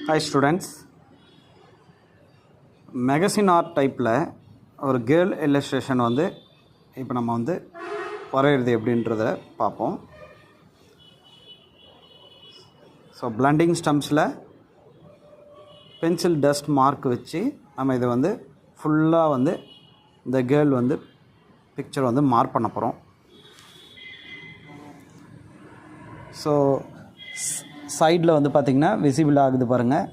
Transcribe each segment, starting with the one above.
Hi students, magazine art typeல ஒரு girl illustration வந்து இப்போ நம்ம வந்து வரையிறது எப்படின்றத பார்ப்போம். ஸோ பிளண்டிங் ஸ்டம்ப்ஸில் பென்சில் டஸ்ட் மார்க் வச்சு நம்ம இதை வந்து ஃபுல்லாக வந்து இந்த கேர்ள் வந்து பிக்சர் வந்து மார்க் பண்ண போகிறோம். ஸோ சைடில் வந்து பார்த்திங்கன்னா விசிபிள் ஆகுது பாருங்கள்,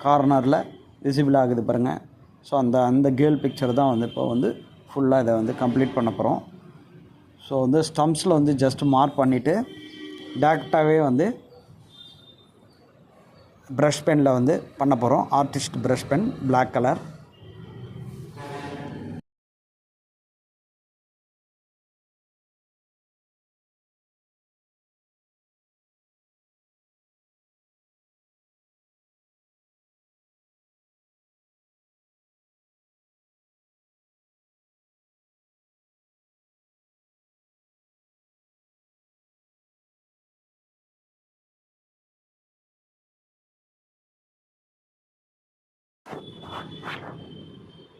கார்னரில் விசிபிள் ஆகுது பாருங்கள். ஸோ அந்த கேர்ள் பிக்சர் தான் வந்து இப்போ வந்து ஃபுல்லாக இதை வந்து கம்ப்ளீட் பண்ண போகிறோம். ஸோ வந்து ஸ்டம்ப்ஸில் வந்து ஜஸ்ட் மார்க் பண்ணிவிட்டு டேரெக்டாகவே வந்து ப்ரஷ் பெனில் வந்து பண்ண போகிறோம். Artist brush pen, black colour.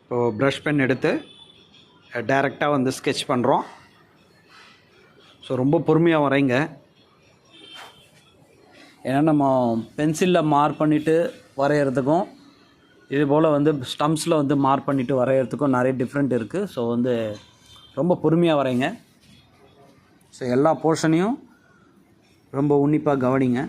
இப்போ ப்ரஷ் பென் எடுத்து டைரெக்டாக வந்து ஸ்கெட்ச் பண்ணுறோம். ஸோ ரொம்ப பொறுமையாக வரைங்க, ஏன்னா நம்ம பென்சிலில் மார்க் பண்ணிவிட்டு வரைகிறதுக்கும் இது போல் வந்து ஸ்டம்ப்ஸில் வந்து மார்க் பண்ணிவிட்டு வரைகிறதுக்கும் நிறைய டிஃப்ரெண்ட் இருக்குது. ஸோ வந்து ரொம்ப பொறுமையாக வரைங்க. ஸோ எல்லா போர்ஷனையும் ரொம்ப உன்னிப்பாக கவனிங்க.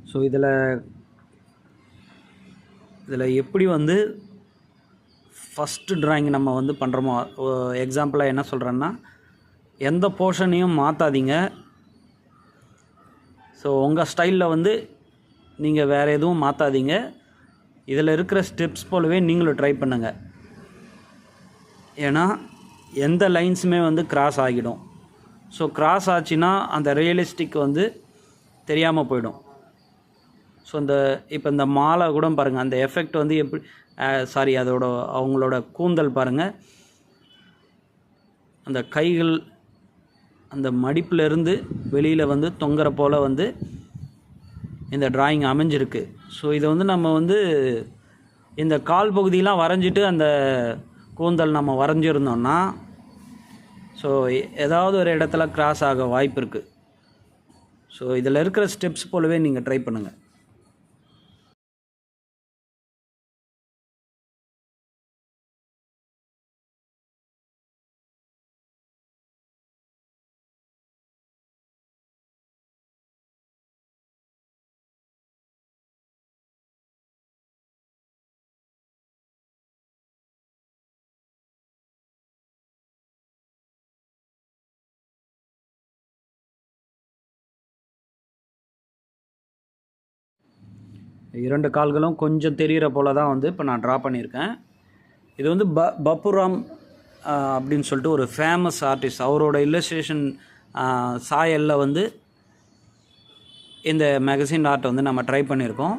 ஸோ இதில் எப்படி வந்து ஃபஸ்ட்டு ட்ராயிங் நம்ம வந்து பண்ணுறோமோ, எக்ஸாம்பிளாக என்ன சொல்கிறேன்னா, எந்த போர்ஷனையும் மாற்றாதீங்க. ஸோ உங்கள் ஸ்டைலில் வந்து நீங்கள் வேறு எதுவும் மாற்றாதீங்க. இதில் இருக்கிற ஸ்டெப்ஸ் போலவே நீங்களும் ட்ரை பண்ணுங்கள். ஏன்னா எந்த லைன்ஸுமே வந்து கிராஸ் ஆகிடும். ஸோ கிராஸ் ஆச்சுன்னா அந்த ரியலிஸ்டிக் வந்து தெரியாமல் போயிடும். ஸோ இப்போ இந்த மாலை கூட பாருங்கள், அந்த எஃபெக்ட் வந்து எப்படி சாரி அவங்களோட கூந்தல் பாருங்கள், அந்த கைகள் அந்த மடிப்பிலிருந்து வெளியில் வந்து தொங்குற போல் வந்து இந்த டிராயிங் அமைஞ்சிருக்கு. ஸோ இதை வந்து நம்ம வந்து இந்த கால் பகுதியெலாம் வரைஞ்சிட்டு அந்த கூந்தல் நம்ம வரைஞ்சிருந்தோம்னா ஸோ ஏதாவது ஒரு இடத்துல கிராஸ் ஆக வாய்ப்பு இருக்குது. ஸோ இதில் இருக்கிற ஸ்டெப்ஸ் போலவே நீங்கள் ட்ரை பண்ணுங்கள். இரண்டு கால்களும் கொஞ்சம் தெரிகிற போல தான் வந்து இப்போ நான் ட்ரா பண்ணியிருக்கேன். இது வந்து பப்புராம் அப்படின்னு சொல்லிட்டு ஒரு ஃபேமஸ் ஆர்டிஸ்ட், அவரோட இல்லஸ்ட்ரேஷன் சாயலில் வந்து இந்த மேகசின் ஆர்ட் வந்து நம்ம ட்ரை பண்ணியிருக்கோம்.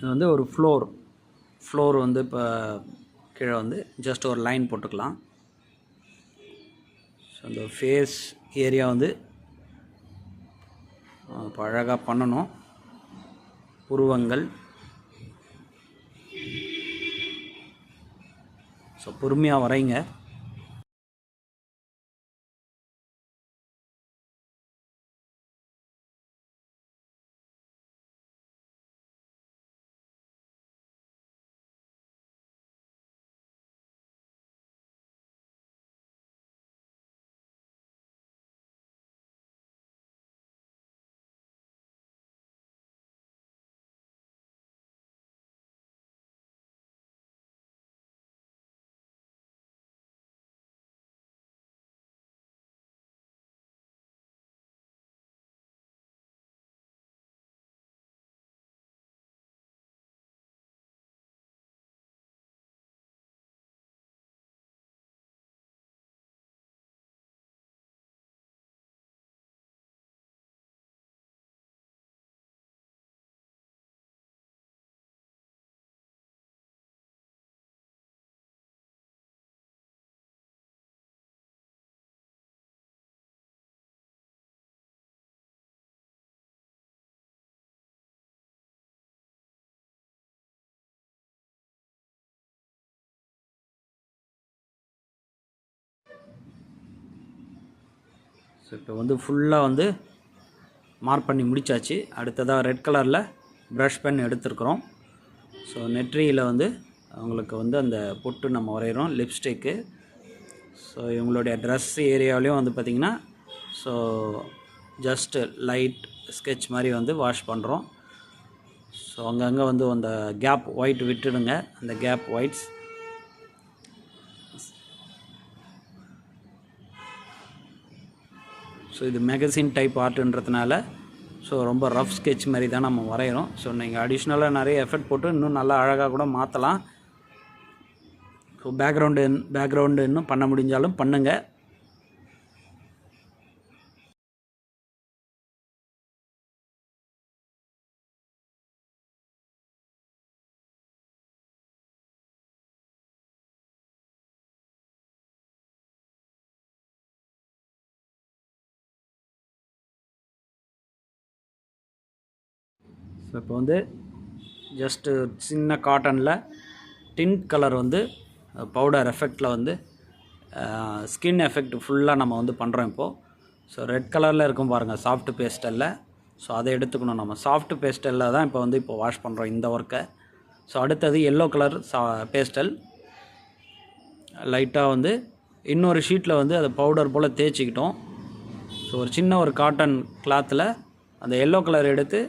இது வந்து ஒரு ஃப்ளோர் வந்து இப்போ கீழே வந்து ஜஸ்ட் ஒரு லைன் போட்டுக்கலாம். ஸோ அந்த ஃபேஸ் ஏரியா வந்து இப்போ அழகாக பண்ணணும். உருவங்கள் ஸோ பொறுமையாக வரைங்க. ஸோ இப்போ வந்து ஃபுல்லாக வந்து மார்க் பண்ணி முடித்தாச்சு. அடுத்ததாக ரெட் கலரில் ப்ரஷ் பென் எடுத்துருக்குறோம். ஸோ நெற்றியில் வந்து அவங்களுக்கு வந்து அந்த பொட்டு நம்ம வரைகிறோம், லிப்ஸ்டிக்கு. ஸோ இவங்களுடைய ட்ரெஸ் ஏரியாவிலையும் வந்து பார்த்திங்கன்னா ஸோ ஜஸ்ட்டு லைட் ஸ்கெட்ச் மாதிரி வந்து வாஷ் பண்ணுறோம். ஸோ அங்கங்கே வந்து அந்த கேப் ஒயிட் விட்டுடுங்க, அந்த கேப் ஒயிட்ஸ். ஸோ இது மேகசின் டைப் ஆர்ட்டுன்றதுனால ஸோ ரொம்ப ரஃப் ஸ்கெட்ச் மாதிரி தான் நம்ம வரைகிறோம். ஸோ நீங்கள் அடிஷ்னலாக நிறைய எஃபெக்ட் போட்டு இன்னும் நல்லா அழகாக கூட மாற்றலாம். ஸோ பேக்ரவுண்டு இன்னும் பண்ண முடிஞ்சாலும் பண்ணுங்கள். ஸோ இப்போ வந்து ஜஸ்ட்டு சின்ன காட்டனில் டின்ட் கலர் வந்து பவுடர் எஃபெக்டில் வந்து ஸ்கின் எஃபெக்ட் ஃபுல்லாக நம்ம வந்து பண்ணுறோம் இப்போது. ஸோ ரெட் கலரில் இருக்கும் பாருங்கள் சாஃப்ட் பேஸ்டலில். ஸோ அதை எடுத்துக்கணும் நம்ம. சாஃப்ட் பேஸ்டலில் தான் இப்போ வாஷ் பண்ணுறோம் இந்த ஒர்க்கை. ஸோ அடுத்தது எல்லோ கலர் பேஸ்டல் லைட்டாக வந்து இன்னொரு ஷீட்டில் வந்து அதை பவுடர் போல் தேய்ச்சிக்கிட்டோம். ஸோ ஒரு சின்ன ஒரு காட்டன் கிளாத்தில் அந்த எல்லோ கலர் எடுத்து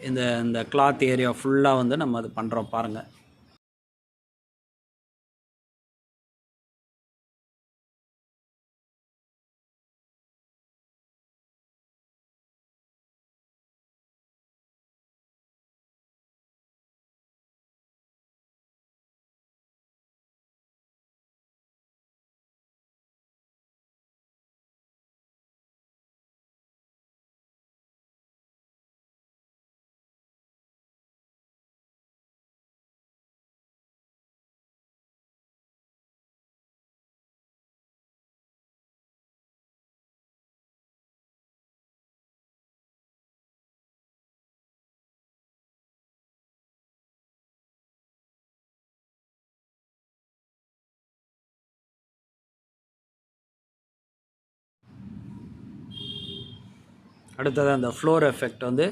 இந்த கிளாத் ஏரியா ஃபுல்லாக வந்து நம்ம அது பண்ணுறோம் பாருங்கள். அடுத்தது அந்த ஃப்ளோர் எஃபெக்ட் வந்து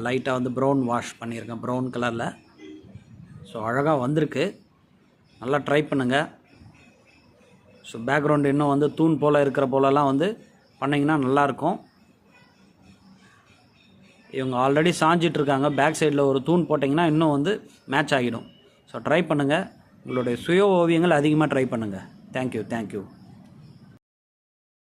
லைட்டாக வந்து ப்ரௌன் வாஷ் பண்ணியிருக்கேன், ப்ரௌன் கலரில். ஸோ அழகாக வந்திருக்கு. நல்லா ட்ரை பண்ணுங்கள். ஸோ பேக்ரவுண்டு இன்னும் வந்து தூண் போல் இருக்கிற போலலாம் வந்து பண்ணிங்கன்னா நல்லாயிருக்கும். இவங்க ஆல்ரெடி சாஞ்சிட்ருக்காங்க. பேக் சைடில் ஒரு தூண் போட்டிங்கன்னா இன்னும் வந்து மேட்ச் ஆகிடும். ஸோ ட்ரை பண்ணுங்கள். உங்களுடைய சுய ஓவியங்கள் அதிகமாக ட்ரை பண்ணுங்கள். தேங்க்யூ.